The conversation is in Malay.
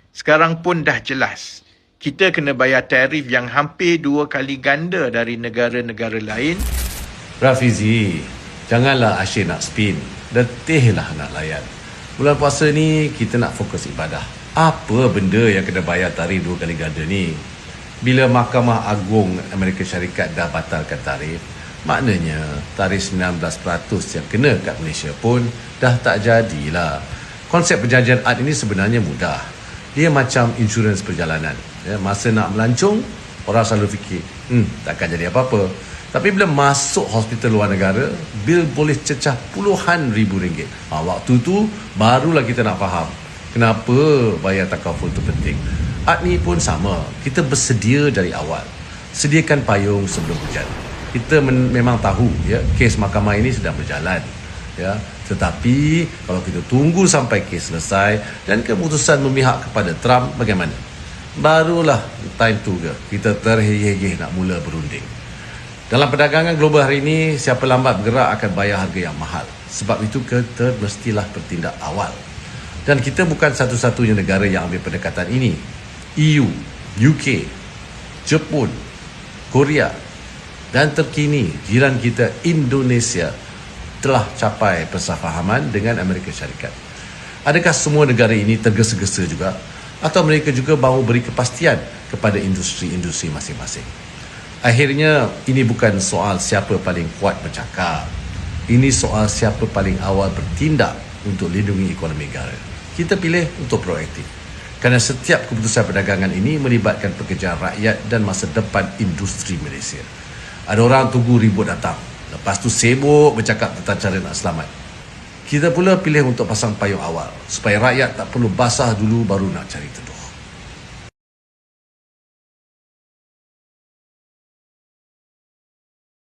Sekarang pun dah jelas. Kita kena bayar tarif yang hampir 2 kali ganda dari negara-negara lain. Rafizi, janganlah asyik nak spin. Letihlah nak layan. Bulan puasa ni kita nak fokus ibadah. Apa benda yang kena bayar tarif 2 kali ganda ni? Bila Mahkamah Agung Amerika Syarikat dah batalkan tarif, maknanya tarif 19% yang kena kat Malaysia pun dah tak jadilah. Konsep perjanjian AD ini sebenarnya mudah. Dia macam insurans perjalanan. Masa nak melancong, orang selalu fikir, takkan jadi apa-apa. Tapi bila masuk hospital luar negara, bil boleh cecah puluhan ribu ringgit. Waktu tu barulah kita nak faham kenapa bayar takaful tu penting. AD ni pun sama. Kita bersedia dari awal. Sediakan payung sebelum hujan. Kita memang tahu kes mahkamah ini sedang berjalan. Tetapi kalau kita tunggu sampai kes selesai dan keputusan memihak kepada Trump, bagaimana? Barulah time tu kita terhegeh-hegeh nak mula berunding. Dalam perdagangan global hari ini, siapa lambat bergerak akan bayar harga yang mahal. Sebab itu kita mestilah bertindak awal. Dan kita bukan satu-satunya negara yang ambil pendekatan ini. EU, UK, Jepun, Korea dan terkini jiran kita Indonesia telah capai persefahaman dengan Amerika Syarikat. Adakah semua negara ini tergesa-gesa juga? Atau mereka juga mahu beri kepastian kepada industri-industri masing-masing? Akhirnya, ini bukan soal siapa paling kuat bercakap. Ini soal siapa paling awal bertindak untuk lindungi ekonomi negara. Kita pilih untuk proaktif. Kerana setiap keputusan perdagangan ini melibatkan pekerjaan rakyat dan masa depan industri Malaysia. Ada orang tunggu ribut datang. Lepas tu sibuk bercakap tentang cara nak selamat. Kita pula pilih untuk pasang payung awal supaya rakyat tak perlu basah dulu baru nak cari teduh.